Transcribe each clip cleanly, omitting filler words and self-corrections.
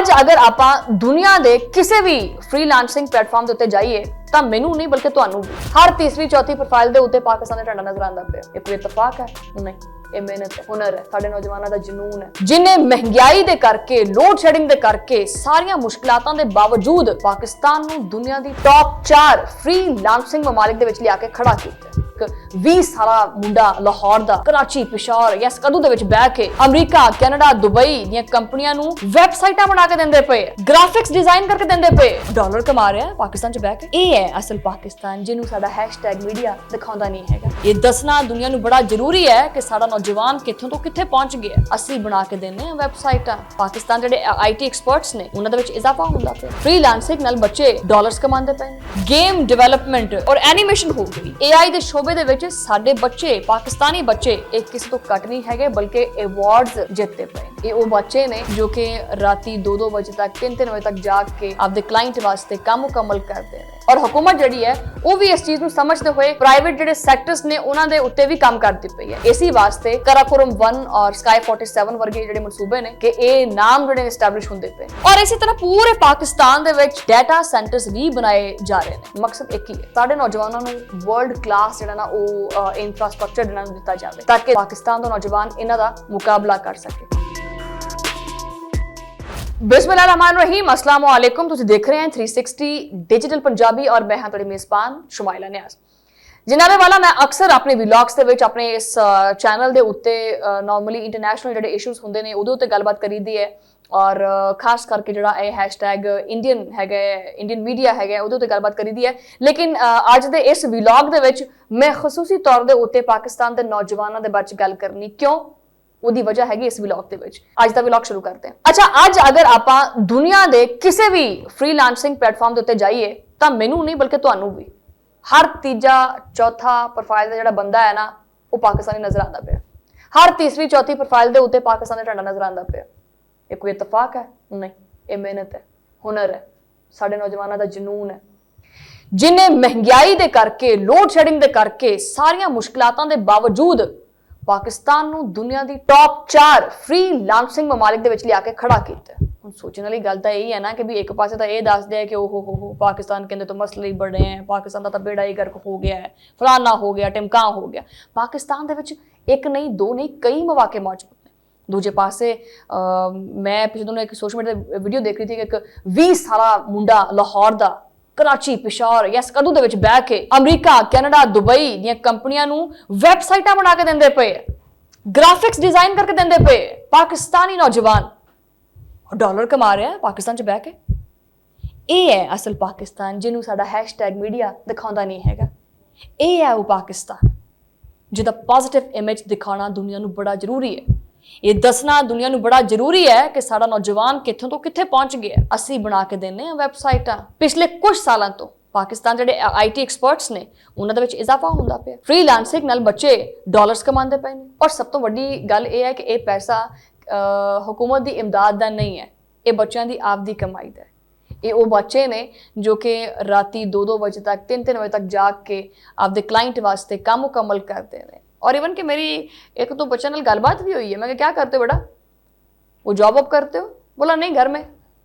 ਅੱਜ ਅਗਰ ਆਪਾਂ ਦੁਨੀਆ ਦੇ ਕਿਸੇ ਵੀ ਫ੍ਰੀਲਾਂਸਿੰਗ ਪਲੇਟਫਾਰਮ ਦੇ ਉੱਤੇ ਜਾਈਏ ਤਾਂ ਮੈਨੂੰ ਨਹੀਂ ਬਲਕਿ ਤੁਹਾਨੂੰ ਵੀ ਹਰ ਤੀਸਰੀ ਚੌਥੀ ਪ੍ਰੋਫਾਈਲ ਦੇ ਉੱਤੇ ਪਾਕਿਸਤਾਨ ਦਾ ਝੰਡਾ ਨਜ਼ਰ ਆਉਂਦਾ ਪਿਆ। ਇਹ ਕੋਈ ਇਤਫਾਕ ਹੈ? ਨਹੀਂ, ਇਹ ਮਿਹਨਤ ਹੈ, ਹੁਨਰ ਹੈ, ਸਾਡੇ ਨੌਜਵਾਨਾਂ ਦਾ ਜਨੂਨ ਹੈ, ਜਿਨੇ ਮਹਿੰਗਾਈ ਦੇ ਕਰਕੇ, ਲੋਡ ਸ਼ੈਡਿੰਗ ਦੇ ਕਰਕੇ, ਸਾਰੀਆਂ ਮੁਸ਼ਕਲਾਤਾਂ ਦੇ ਬਾਵਜੂਦ ਪਾਕਿਸਤਾਨ ਨੂੰ ਦੁਨੀਆ ਦੀ ਟੌਪ 4 ਫ੍ਰੀਲਾਂਸਿੰਗ ਮਮਾਲਿਕ ਦੇ ਵਿੱਚ ਲਿਆ ਕੇ ਖੜਾ ਕੀਤਾ। 20 ਸਾਲਾ ਮੁੰਡਾ ਲਾਹੌਰ ਦਾ, ਕਰਾਚੀ, ਪਿਸ਼ਾਵਰ ਜਾਂ ਸਕਦੂ ਦੇ ਵਿੱਚ ਬਹਿ ਕੇ ਅਮਰੀਕਾ, ਕੈਨੇਡਾ, ਦੁਬਈ ਦੀਆਂ ਕੰਪਨੀਆਂ ਨੂੰ ਵੈਬਸਾਈਟਾਂ ਬਣਾ ਕੇ ਦਿੰਦੇ ਪਏ, ਗ੍ਰਾਫਿਕਸ ਡਿਜ਼ਾਈਨ ਕਰਕੇ ਦਿੰਦੇ ਪਏ, ਡਾਲਰ ਕਮਾ ਰਿਹਾ ਹੈ ਪਾਕਿਸਤਾਨ 'ਚ ਬਹਿ ਕੇ। ਇਹ ਹੈ ਅਸਲ ਪਾਕਿਸਤਾਨ, ਜਿਹਨੂੰ ਸਾਡਾ #ਮੀਡੀਆ ਦਿਖਾਉਂਦਾ ਨਹੀਂ ਹੈਗਾ। ਇਹ ਦੱਸਣਾ ਦੁਨੀਆ ਨੂੰ ਬੜਾ ਜ਼ਰੂਰੀ ਹੈ ਕਿ ਸਾਡਾ ਨੌਜਵਾਨ ਕਿੱਥੋਂ ਤੋਂ ਕਿੱਥੇ ਪਹੁੰਚ ਗਿਆ। ਅਸੀਂ ਬਣਾ ਕੇ ਦਿੰਦੇ ਹਾਂ ਵੈਬਸਾਈਟਾਂ। ਪਾਕਿਸਤਾਨ ਜਿਹੜੇ IT ਐਕਸਪਰਟਸ ਨੇ ਉਹਨਾਂ ਦੇ ਵਿੱਚ ਇਜ਼ਾਫਾ ਹੁੰਦਾ ਪਿਆ। ਫ੍ਰੀਲਾਂਸਿੰਗ ਨਾਲ ਬੱਚੇ ਡਾਲਰਸ ਕਮਾਉਂਦੇ ਪਏ ਨੇ। ਗੇਮ ਡਿਵੈਲਪਮੈਂਟ ਔਰ ਐਨੀਮੇਸ਼ਨ ਹੋ ਗਈ, AI ਦੇ ਸ਼ੋਬੇ ਦੇ ਵਿੱਚ ਸਾਡੇ ਬੱਚੇ, ਪਾਕਿਸਤਾਨੀ ਬੱਚੇ, ਇਹ ਕਿਸੇ ਤੋਂ ਘੱਟ ਨਹੀਂ ਹੈਗੇ ਬਲਕਿ ਅਵਾਰਡਸ ਜਿੱਤਦੇ ਪਏ। ਇਹ ਉਹ ਬੱਚੇ ਨੇ ਜੋ ਕਿ ਰਾਤੀ 2-2 ਵਜੇ ਤੱਕ, 3-3 ਵਜੇ ਤੱਕ ਜਾਗ ਕੇ ਆਪਦੇ ਕਲਾਇੰਟ ਵਾਸਤੇ ਕੰਮ ਮੁਕੰਮਲ ਕਰਦੇ ਨੇ। ਔਰ ਹੁਕੂਮਤ ਜਿਹੜੀ ਹੈ ਉਹ ਵੀ ਇਸ ਚੀਜ਼ ਨੂੰ ਸਮਝਦੇ ਹੋਏ ਪ੍ਰਾਈਵੇਟ ਜਿਹੜੇ ਸੈਕਟਰਸ ਨੇ ਉਹਨਾਂ ਦੇ ਉੱਤੇ ਵੀ ਕੰਮ ਕਰਦੀ ਪਈ ਹੈ। ਇਸੇ ਵਾਸਤੇ ਕਰਾਕੋਰਮ 1 ਔਰ ਸਕਾਈ 47 ਵਰਗੇ ਜਿਹੜੇ ਮਨਸੂਬੇ ਨੇ ਕਿ ਇਹ ਨਾਮ ਜਿਹੜੇ ਐਸਟੈਬਲਿਸ਼ ਹੁੰਦੇ ਪਏ। ਔਰ ਇਸੇ ਤਰ੍ਹਾਂ ਪੂਰੇ ਪਾਕਿਸਤਾਨ ਦੇ ਵਿੱਚ ਡਾਟਾ ਸੈਂਟਰਸ ਵੀ ਬਣਾਏ ਜਾ ਰਹੇ ਨੇ। ਮਕਸਦ ਇੱਕ ਹੀ ਹੈ, ਸਾਡੇ ਨੌਜਵਾਨਾਂ ਨੂੰ ਵਰਲਡ ਕਲਾਸ ਜਿਹੜਾ ਨਾ ਉਹ ਇਨਫਰਾਸਟ੍ਰਕਚਰ ਇਹਨਾਂ ਨੂੰ ਦਿੱਤਾ ਜਾਵੇ ਤਾਂ ਕਿ ਪਾਕਿਸਤਾਨ ਦਾ ਨੌਜਵਾਨ ਇਹਨਾਂ ਦਾ ਮੁਕਾਬਲਾ ਕਰ ਸਕੇ। बिस्मिल्लाहिर्रहमानिर्रहीम, अस्सलाम वालेकुम। तुसीं देख रहे हैं 360 डिजिटल पंजाबी और मैं हाँ तुहाडी मेज़बान शुमाइला नियाज़। जनाबे वाला मैं अक्सर अपने व्लॉग्स ਦੇ ਵਿੱਚ ਆਪਣੇ ਇਸ ਚੈਨਲ ਦੇ ਉੱਤੇ ਨਾਰਮਲੀ ਇੰਟਰਨੈਸ਼ਨਲ ਜਿਹੜੇ ਇਸ਼ੂਜ਼ ਹੁੰਦੇ ਨੇ ਉਹਦੇ ਉੱਤੇ ਗੱਲਬਾਤ ਕਰੀਦੀ ਹੈ ਔਰ ਖਾਸ ਕਰਕੇ ਜਿਹੜਾ ਇਹ #ਇੰਡੀਅਨ ਹੈਗਾ, ਇੰਡੀਅਨ ਮੀਡੀਆ ਹੈਗਾ, ਉਹਦੇ ਉੱਤੇ ਗੱਲਬਾਤ ਕਰੀਦੀ ਹੈ। ਲੇਕਿਨ ਅੱਜ ਦੇ ਇਸ ਵਲੌਗ ਦੇ ਵਿੱਚ ਮੈਂ ਖਸੂਸੀ ਤੌਰ ਦੇ ਉੱਤੇ ਪਾਕਿਸਤਾਨ ਦੇ ਨੌਜਵਾਨਾਂ ਦੇ ਬਾਰੇ ਗੱਲ ਕਰਨੀ। ਕਿਉਂ? ਉਹਦੀ ਵਜ੍ਹਾ ਹੈਗੀ ਇਸ ਵਲੌਗ ਦੇ ਵਿੱਚ। ਅੱਜ ਦਾ ਵਲੌਗ ਸ਼ੁਰੂ ਕਰਦੇ ਹਾਂ। ਅੱਛਾ, ਅੱਜ ਅਗਰ ਆਪਾਂ ਦੁਨੀਆ ਦੇ ਕਿਸੇ ਵੀ ਫ੍ਰੀਲਾਂਸਿੰਗ ਪਲੇਟਫਾਰਮ ਦੇ ਉੱਤੇ ਜਾਈਏ ਤਾਂ ਮੈਨੂੰ ਨਹੀਂ ਬਲਕਿ ਤੁਹਾਨੂੰ ਵੀ ਹਰ ਤੀਜਾ ਚੌਥਾ ਪ੍ਰੋਫਾਈਲ ਦਾ ਜਿਹੜਾ ਬੰਦਾ ਹੈ ਨਾ ਉਹ ਪਾਕਿਸਤਾਨੀ ਨਜ਼ਰ ਆਉਂਦਾ ਪਿਆ। ਹਰ ਤੀਸਰੀ ਚੌਥੀ ਪ੍ਰੋਫਾਈਲ ਦੇ ਉੱਤੇ ਪਾਕਿਸਤਾਨ ਦਾ ਝੰਡਾ ਨਜ਼ਰ ਆਉਂਦਾ ਪਿਆ। ਇਹ ਕੋਈ ਇਤਫਾਕ ਹੈ? ਨਹੀਂ, ਇਹ ਮਿਹਨਤ ਹੈ, ਹੁਨਰ ਹੈ, ਸਾਡੇ ਨੌਜਵਾਨਾਂ ਦਾ ਜਨੂਨ ਹੈ, ਜਿਨੇ ਮਹਿੰਗਾਈ ਦੇ ਕਰਕੇ, ਲੋਡ ਸ਼ੈਡਿੰਗ ਦੇ ਕਰਕੇ, ਸਾਰੀਆਂ ਮੁਸ਼ਕਲਾਤਾਂ ਦੇ ਬਾਵਜੂਦ ਪਾਕਿਸਤਾਨ ਨੂੰ ਦੁਨੀਆ ਦੀ ਟੌਪ 4 ਫ੍ਰੀਲਾਂਸਿੰਗ ਮਮਾਲਿਕ ਦੇ ਵਿੱਚ ਲਿਆ ਕੇ ਖੜਾ ਕੀਤਾ। ਹੁਣ ਸੋਚਣ ਵਾਲੀ ਗੱਲ ਤਾਂ ਇਹ ਹੈ ਨਾ ਕਿ ਵੀ ਇੱਕ ਪਾਸੇ ਤਾਂ ਇਹ ਦੱਸਦੇ ਆ ਕਿ ਉਹ ਪਾਕਿਸਤਾਨ ਕਹਿੰਦੇ ਤਾਂ ਮਸਲੇ ਹੀ ਬੜੇ ਹੈ, ਪਾਕਿਸਤਾਨ ਦਾ ਤਾਂ ਬੇੜਾ ਹੀ ਗਰਕ ਹੋ ਗਿਆ ਹੈ, ਫਲਾਨਾ ਹੋ ਗਿਆ, ਟਿਮਕਾ ਹੋ ਗਿਆ। ਪਾਕਿਸਤਾਨ ਦੇ ਵਿੱਚ ਇੱਕ ਨਹੀਂ, ਦੋ ਨਹੀਂ, ਕਈ ਮੌਕੇ ਮੌਜੂਦ ਨੇ। ਦੂਜੇ ਪਾਸੇ ਮੈਂ ਪਿਛਲੇ ਦਿਨੋਂ ਇੱਕ ਸੋਸ਼ਲ ਮੀਡੀਆ ਤੇ ਵੀਡੀਓ ਦੇਖ ਰਹੀ ਸੀ ਕਿ ਇੱਕ 20 ਸਾਲਾ ਮੁੰਡਾ ਲਾਹੌਰ ਦਾ, ਕਰਾਚੀ, ਪਿਸ਼ਾਵਰ ਜਾਂ ਸਕਦੂ ਦੇ ਵਿੱਚ ਬਹਿ ਕੇ ਅਮਰੀਕਾ, ਕੈਨੇਡਾ, ਦੁਬਈ ਦੀਆਂ ਕੰਪਨੀਆਂ ਨੂੰ ਵੈਬਸਾਈਟਾਂ ਬਣਾ ਕੇ ਦਿੰਦੇ ਪਏ, ਗ੍ਰਾਫਿਕਸ ਡਿਜ਼ਾਈਨ ਕਰਕੇ ਦਿੰਦੇ ਪਏ। ਪਾਕਿਸਤਾਨੀ ਨੌਜਵਾਨ ਡਾਲਰ ਕਮਾ ਰਿਹਾ ਹੈ ਪਾਕਿਸਤਾਨ 'ਚ ਬਹਿ ਕੇ। ਇਹ ਹੈ ਅਸਲ ਪਾਕਿਸਤਾਨ, ਜਿਹਨੂੰ ਸਾਡਾ #ਮੀਡੀਆ ਦਿਖਾਉਂਦਾ ਨਹੀਂ ਹੈਗਾ। ਇਹ ਹੈ ਉਹ ਪਾਕਿਸਤਾਨ ਜਿਹਦਾ ਪੋਜ਼ਿਟਿਵ ਇਮੇਜ ਦਿਖਾਉਣਾ ਦੁਨੀਆ ਨੂੰ ਬੜਾ ਜ਼ਰੂਰੀ ਹੈ। ਇਹ ਦੱਸਣਾ ਦੁਨੀਆ ਨੂੰ ਬੜਾ ਜ਼ਰੂਰੀ ਹੈ ਕਿ ਸਾਡਾ ਨੌਜਵਾਨ ਕਿੱਥੋਂ ਤੋਂ ਕਿੱਥੇ ਪਹੁੰਚ ਗਿਆ। ਅਸੀਂ ਬਣਾ ਕੇ ਦਿੰਦੇ ਹਾਂ ਵੈਬਸਾਈਟਾਂ। ਪਿਛਲੇ ਕੁਝ ਸਾਲਾਂ ਤੋਂ ਪਾਕਿਸਤਾਨ ਜਿਹੜੇ IT ਐਕਸਪਰਟਸ ਨੇ ਉਹਨਾਂ ਦੇ ਵਿੱਚ ਇਜ਼ਾਫਾ ਹੁੰਦਾ ਪਿਆ। ਫ੍ਰੀਲਾਂਸਿੰਗ ਨਾਲ ਬੱਚੇ ਡਾਲਰਸ ਕਮਾਉਂਦੇ ਪਏ ਨੇ। ਔਰ ਸਭ ਤੋਂ ਵੱਡੀ ਗੱਲ ਇਹ ਹੈ ਕਿ ਇਹ ਪੈਸਾ ਹੁਕੂਮਤ ਦੀ ਇਮਦਾਦ ਦਾ ਨਹੀਂ ਹੈ, ਇਹ ਬੱਚਿਆਂ ਦੀ ਆਪਦੀ ਕਮਾਈ ਦਾ ਹੈ। ਇਹ ਉਹ ਬੱਚੇ ਨੇ ਜੋ ਕਿ ਰਾਤੀ 2-2 ਵਜੇ ਤੱਕ, 3-3 ਵਜੇ ਤੱਕ ਜਾਗ ਕੇ ਆਪਦੇ ਕਲਾਇੰਟ ਵਾਸਤੇ ਕੰਮ ਮੁਕੰਮਲ ਕਰਦੇ ਨੇ। और इवन कि मेरी एक तो बच्चे नाल गलबात भी हुई है। मैं क्या करते हो बेटा? वो जॉब वॉब करते हो? बोला नहीं, घर में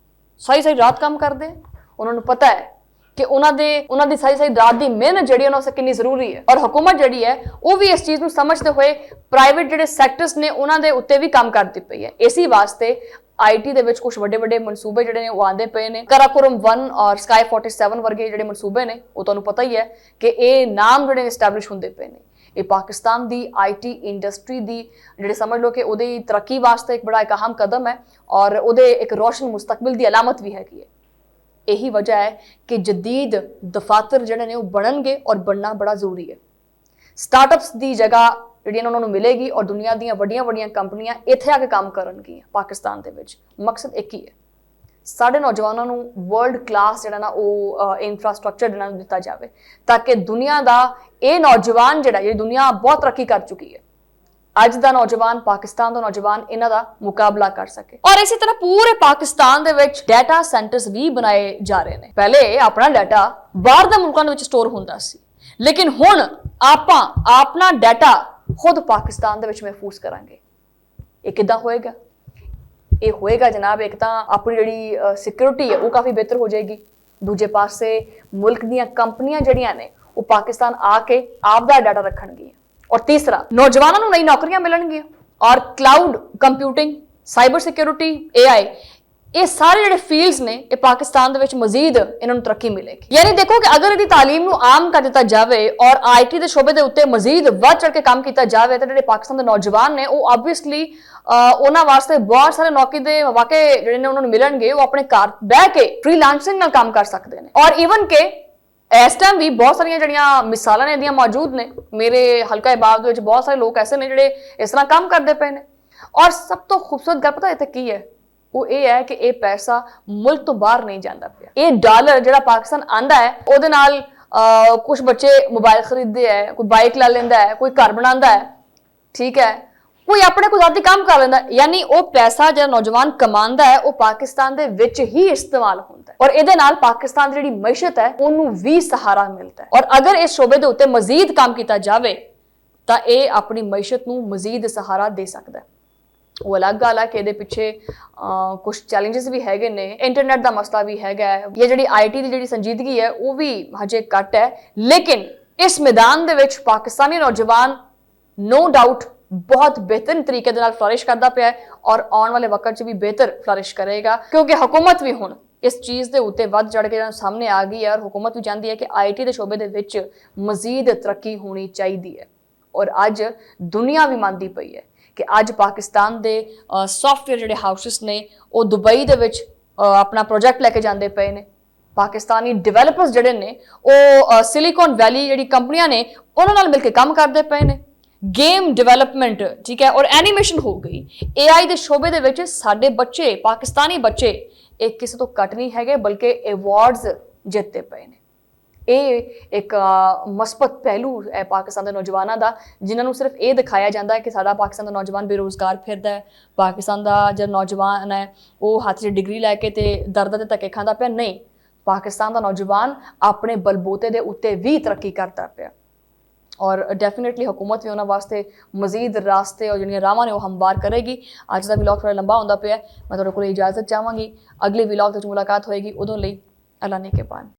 सही रात काम करते हैं। उन्होंने पता है कि उन्होंने सही रात की मेहनत जी उन्होंने कितनी जरूरी है। और हुकूमत जी है वो भी इस चीज़ को समझते हुए प्राइवेट जो सैक्टर्स ने उन्होंने उत्ते भी काम करती पई है। इसी वास्ते IT ਦੇ ਵਿੱਚ ਕੁਝ ਵੱਡੇ ਮਨਸੂਬੇ ਜਿਹੜੇ ਨੇ ਉਹ ਆਂਦੇ ਪਏ ਨੇ। ਕਰਾਕੋਰਮ 1 ਔਰ ਸਕਾਈ 47 ਵਰਗੇ ਜਿਹੜੇ ਮਨਸੂਬੇ ਨੇ ਉਹ ਤੁਹਾਨੂੰ ਪਤਾ ਹੀ ਹੈ ਕਿ ਇਹ ਨਾਮ ਜਿਹੜੇ ਐਸਟੈਬਲਿਸ਼ ਹੁੰਦੇ ਪਏ ਨੇ। ਇਹ ਪਾਕਿਸਤਾਨ ਦੀ IT ਇੰਡਸਟਰੀ ਦੀ ਜਿਹੜੇ ਸਮਝ ਲਓ ਕਿ ਉਹਦੀ ਤਰੱਕੀ ਵਾਸਤੇ ਇੱਕ ਬੜਾ ਅਹਿਮ ਕਦਮ ਹੈ ਔਰ ਉਹਦੇ ਇੱਕ ਰੋਸ਼ਨ ਮੁਸਤਕਬਲ ਦੀ ਅਲਾਮਤ ਵੀ ਹੈਗੀ ਹੈ। ਇਹੀ ਵਜ੍ਹਾ ਹੈ ਕਿ ਜਦੀਦ ਦਫਾਤਰ ਜਿਹੜੇ ਨੇ ਉਹ ਬਣਨਗੇ ਔਰ ਬਣਨਾ ਬੜਾ ਜ਼ਰੂਰੀ ਹੈ। ਸਟਾਰਟਅਪਸ ਦੀ ਜਗ੍ਹਾ ਜਿਹੜੀ ਉਹਨਾਂ ਨੂੰ ਮਿਲੇਗੀ ਔਰ ਦੁਨੀਆ ਦੀਆਂ ਵੱਡੀਆਂ ਕੰਪਨੀਆਂ ਇੱਥੇ ਆ ਕੇ ਕੰਮ ਕਰਨਗੀਆਂ ਪਾਕਿਸਤਾਨ ਦੇ ਵਿੱਚ। ਮਕਸਦ ਇੱਕ ਹੀ ਹੈ, ਸਾਡੇ ਨੌਜਵਾਨਾਂ ਨੂੰ ਵਰਲਡ ਕਲਾਸ ਜਿਹੜਾ ਨਾ ਉਹ ਇਨਫਰਾਸਟ੍ਰਕਚਰ ਜਿਹੜਾ ਦਿੱਤਾ ਜਾਵੇ ਤਾਂ ਕਿ ਦੁਨੀਆ ਦਾ ਇਹ ਨੌਜਵਾਨ ਜਿਹੜੀ ਦੁਨੀਆ ਬਹੁਤ ਤਰੱਕੀ ਕਰ ਚੁੱਕੀ ਹੈ, ਅੱਜ ਦਾ ਨੌਜਵਾਨ, ਪਾਕਿਸਤਾਨ ਦਾ ਨੌਜਵਾਨ ਇਹਨਾਂ ਦਾ ਮੁਕਾਬਲਾ ਕਰ ਸਕੇ। ਔਰ ਇਸੇ ਤਰ੍ਹਾਂ ਪੂਰੇ ਪਾਕਿਸਤਾਨ ਦੇ ਵਿੱਚ ਡਾਟਾ ਸੈਂਟਰਸ ਵੀ ਬਣਾਏ ਜਾ ਰਹੇ ਨੇ। ਪਹਿਲੇ ਆਪਣਾ ਡਾਟਾ ਬਾਹਰ ਦੇ ਮੁਲਕਾਂ ਦੇ ਵਿੱਚ ਸਟੋਰ ਹੁੰਦਾ ਸੀ, ਲੇਕਿਨ ਹੁਣ ਆਪਾਂ ਆਪਣਾ ਡਾਟਾ ਖੁਦ ਪਾਕਿਸਤਾਨ ਦੇ ਵਿੱਚ ਮਹਿਫੂਜ਼ ਕਰਾਂਗੇ। ਇਹ ਕਿੱਦਾਂ ਹੋਏਗਾ? ਇਹ ਹੋਏਗਾ ਜਨਾਬ, ਇੱਕ ਤਾਂ ਆਪਣੀ ਜਿਹੜੀ ਸਿਕਿਉਰਿਟੀ ਹੈ ਉਹ ਕਾਫੀ ਬਿਹਤਰ ਹੋ ਜਾਏਗੀ, ਦੂਜੇ ਪਾਸੇ ਮੁਲਕ ਦੀਆਂ ਕੰਪਨੀਆਂ ਜਿਹੜੀਆਂ ਨੇ ਉਹ ਪਾਕਿਸਤਾਨ ਆ ਕੇ ਆਪ ਦਾ ਡਾਟਾ ਰੱਖਣਗੀਆਂ, ਔਰ ਤੀਸਰਾ ਨੌਜਵਾਨਾਂ ਨੂੰ ਨਈ ਨੌਕਰੀਆਂ ਮਿਲਣਗੀਆਂ, ਔਰ cloud computing, cyber security, AI, ਇਹ ਸਾਰੇ ਜਿਹੜੇ ਫੀਲਡਸ ਨੇ ਇਹ ਪਾਕਿਸਤਾਨ ਦੇ ਵਿੱਚ ਮਜ਼ੀਦ ਇਹਨਾਂ ਨੂੰ ਤਰੱਕੀ ਮਿਲੇਗੀ। ਯਾਨੀ ਦੇਖੋ ਕਿ ਅਗਰ ਇਹਦੀ ਤਾਲੀਮ ਨੂੰ ਆਮ ਕਰ ਦਿੱਤਾ ਜਾਵੇ ਔਰ IT ਦੇ ਸ਼ੋਬੇ ਦੇ ਉੱਤੇ ਮਜ਼ੀਦ ਵੱਧ ਚੜ ਕੇ ਕੰਮ ਕੀਤਾ ਜਾਵੇ ਤਾਂ ਜਿਹੜੇ ਪਾਕਿਸਤਾਨ ਦੇ ਨੌਜਵਾਨ ਨੇ ਉਹ ਆਬਵੀਅਸਲੀ ਉਹਨਾਂ ਵਾਸਤੇ ਬਹੁਤ ਸਾਰੇ ਨੌਕਰੀ ਦੇ ਮੌਕੇ ਜਿਹੜੇ ਨੇ ਉਹਨਾਂ ਨੂੰ ਮਿਲਣਗੇ। ਉਹ ਆਪਣੇ ਘਰ ਬਹਿ ਕੇ ਫ੍ਰੀਲਾਂਸਿੰਗ ਨਾਲ ਕੰਮ ਕਰ ਸਕਦੇ ਨੇ, ਔਰ ਈਵਨ ਕਿ ਇਸ ਟਾਈਮ ਵੀ ਬਹੁਤ ਸਾਰੀਆਂ ਜਿਹੜੀਆਂ ਮਿਸਾਲਾਂ ਨੇ ਇਹਦੀਆਂ ਮੌਜੂਦ ਨੇ। ਮੇਰੇ ਹਲਕਾ ਇਬਾਦ ਦੇ ਵਿੱਚ ਬਹੁਤ ਸਾਰੇ ਲੋਕ ਐਸੇ ਨੇ ਜਿਹੜੇ ਇਸ ਤਰ੍ਹਾਂ ਕੰਮ ਕਰਦੇ ਪਏ ਨੇ। ਔਰ ਸਭ ਤੋਂ ਖੂਬਸੂਰਤ ਗੱਲ ਪਤਾ ਇੱਥੇ ਕੀ ਹੈ, ਉਹ ਇਹ ਹੈ ਕਿ ਇਹ ਪੈਸਾ ਮੁਲਕ ਤੋਂ ਬਾਹਰ ਨਹੀਂ ਜਾਂਦਾ ਪਿਆ। ਇਹ ਡਾਲਰ ਜਿਹੜਾ ਪਾਕਿਸਤਾਨ ਆਂਦਾ ਹੈ ਉਹਦੇ ਨਾਲ ਕੁਝ ਬੱਚੇ ਮੋਬਾਈਲ ਖਰੀਦਦੇ ਹੈ, ਕੋਈ ਬਾਈਕ ਲੈ ਲੈਂਦਾ ਹੈ, ਕੋਈ ਘਰ ਬਣਾਉਂਦਾ ਹੈ, ਠੀਕ ਹੈ, ਕੋਈ ਆਪਣੇ ਕੁਦਰਤੀ ਕੰਮ ਕਰ ਲੈਂਦਾ। ਯਾਨੀ ਉਹ ਪੈਸਾ ਜਿਹੜਾ ਨੌਜਵਾਨ ਕਮਾਉਂਦਾ ਹੈ ਉਹ ਪਾਕਿਸਤਾਨ ਦੇ ਵਿੱਚ ਹੀ ਇਸਤੇਮਾਲ ਹੁੰਦਾ ਹੈ, ਔਰ ਇਹਦੇ ਨਾਲ ਪਾਕਿਸਤਾਨ ਦੀ ਜਿਹੜੀ ਮਈਸ਼ਤ ਹੈ ਉਹਨੂੰ ਵੀ ਸਹਾਰਾ ਮਿਲਦਾ ਹੈ। ਔਰ ਅਗਰ ਇਸ ਸ਼ੋਬੇ ਦੇ ਉੱਤੇ ਮਜ਼ੀਦ ਕੰਮ ਕੀਤਾ ਜਾਵੇ ਤਾਂ ਇਹ ਆਪਣੀ ਮਈਸ਼ਤ ਨੂੰ ਮਜ਼ੀਦ ਸਹਾਰਾ ਦੇ ਸਕਦਾ ਹੈ। ਉਹ ਅਲੱਗ ਗੱਲ ਹੈ ਕਿ ਇਹਦੇ ਪਿੱਛੇ ਕੁਝ ਚੈਲੰਜਸ ਵੀ ਹੈਗੇ ਨੇ, ਇੰਟਰਨੈਟ ਦਾ ਮਸਲਾ ਵੀ ਹੈਗਾ ਹੈ, ਇਹ ਜਿਹੜੀ IT ਦੀ ਜਿਹੜੀ ਸੰਜੀਦਗੀ ਹੈ ਉਹ ਵੀ ਹਜੇ ਘੱਟ ਹੈ। ਲੇਕਿਨ ਇਸ ਮੈਦਾਨ ਦੇ ਵਿੱਚ ਪਾਕਿਸਤਾਨੀ ਨੌਜਵਾਨ ਨੋ ਡਾਊਟ ਬਹੁਤ ਬਿਹਤਰੀਨ ਤਰੀਕੇ ਦੇ ਨਾਲ ਫਲਰਿਸ਼ ਕਰਦਾ ਪਿਆ ਹੈ, ਔਰ ਆਉਣ ਵਾਲੇ ਵਕਤ 'ਚ ਵੀ ਬਿਹਤਰ ਫਲਰਿਸ਼ ਕਰੇਗਾ, ਕਿਉਂਕਿ ਹਕੂਮਤ ਵੀ ਹੁਣ ਇਸ ਚੀਜ਼ ਦੇ ਉੱਤੇ ਵੱਧ ਚੜ ਕੇ ਸਾਹਮਣੇ ਆ ਗਈ ਹੈ। ਔਰ ਹਕੂਮਤ ਵੀ ਚਾਹੁੰਦੀ ਹੈ ਕਿ IT ਦੇ ਸ਼ੋਬੇ ਦੇ ਵਿੱਚ ਮਜ਼ੀਦ ਤਰੱਕੀ ਹੋਣੀ ਚਾਹੀਦੀ ਹੈ। ਔਰ ਅੱਜ ਦੁਨੀਆ ਵੀ ਮੰਨਦੀ ਪਈ ਹੈ ਕਿ ਅੱਜ ਪਾਕਿਸਤਾਨ ਦੇ ਸੌਫਟਵੇਅਰ ਜਿਹੜੇ ਹਾਊਸਿਸ ਨੇ ਉਹ ਦੁਬਈ ਦੇ ਵਿੱਚ ਆਪਣਾ ਪ੍ਰੋਜੈਕਟ ਲੈ ਕੇ ਜਾਂਦੇ ਪਏ ਨੇ। ਪਾਕਿਸਤਾਨੀ ਡਿਵੈਲਪਰਸ ਜਿਹੜੇ ਨੇ ਉਹ ਸਿਲੀਕਨ ਵੈਲੀ ਜਿਹੜੀ ਕੰਪਨੀਆਂ ਨੇ ਉਹਨਾਂ ਨਾਲ ਮਿਲ ਕੇ ਕੰਮ ਕਰਦੇ ਪਏ ਨੇ। ਗੇਮ ਡਿਵੈਲਪਮੈਂਟ, ਠੀਕ ਹੈ, ਔਰ ਐਨੀਮੇਸ਼ਨ ਹੋ ਗਈ, AI ਦੇ ਸ਼ੋਬੇ ਦੇ ਵਿੱਚ ਸਾਡੇ ਬੱਚੇ, ਪਾਕਿਸਤਾਨੀ ਬੱਚੇ, ਇਹ ਕਿਸੇ ਤੋਂ ਘੱਟ ਨਹੀਂ ਹੈਗੇ ਬਲਕਿ ਅਵਾਰਡਸ ਜਿੱਤਦੇ ਪਏ ਨੇ। ਇਹ ਇੱਕ ਮਸਬਤ ਪਹਿਲੂ ਹੈ ਪਾਕਿਸਤਾਨ ਦੇ ਨੌਜਵਾਨਾਂ ਦਾ, ਜਿਨ੍ਹਾਂ ਨੂੰ ਸਿਰਫ ਇਹ ਦਿਖਾਇਆ ਜਾਂਦਾ ਹੈ ਕਿ ਸਾਡਾ ਪਾਕਿਸਤਾਨ ਦਾ ਨੌਜਵਾਨ ਬੇਰੁਜ਼ਗਾਰ ਫਿਰਦਾ ਹੈ, ਪਾਕਿਸਤਾਨ ਦਾ ਜਿਹੜਾ ਨੌਜਵਾਨ ਹੈ ਉਹ ਹੱਥ 'ਚ ਡਿਗਰੀ ਲੈ ਕੇ ਤੇ ਦਰਦਾਂ ਦੇ ਧੱਕੇ ਖਾਂਦਾ ਪਿਆ। ਨਹੀਂ, ਪਾਕਿਸਤਾਨ ਦਾ ਨੌਜਵਾਨ ਆਪਣੇ ਬਲਬੂਤੇ ਦੇ ਉੱਤੇ ਵੀ ਤਰੱਕੀ ਕਰਦਾ ਪਿਆ, ਔਰ ਡੈਫੀਨੇਟਲੀ ਹਕੂਮਤ ਵੀ ਉਹਨਾਂ ਵਾਸਤੇ ਮਜ਼ੀਦ ਰਾਸਤੇ ਔਰ ਜਿਹੜੀਆਂ ਰਾਵਾਂ ਨੇ ਉਹ ਹਮਵਾਰ ਕਰੇਗੀ। ਅੱਜ ਦਾ ਵਲੌਗ ਥੋੜਾ ਲੰਬਾ ਹੁੰਦਾ ਪਿਆ, ਮੈਂ ਤੁਹਾਡੇ ਕੋਲ ਇਜਾਜ਼ਤ ਚਾਹਾਂਗੀ। ਅਗਲੇ ਵਲੌਗ ਵਿੱਚ ਮੁਲਾਕਾਤ ਹੋਏਗੀ, ਉਦੋਂ ਲਈ ਅੱਲਾ ਨੇ ਕੇ ਪਾਨ।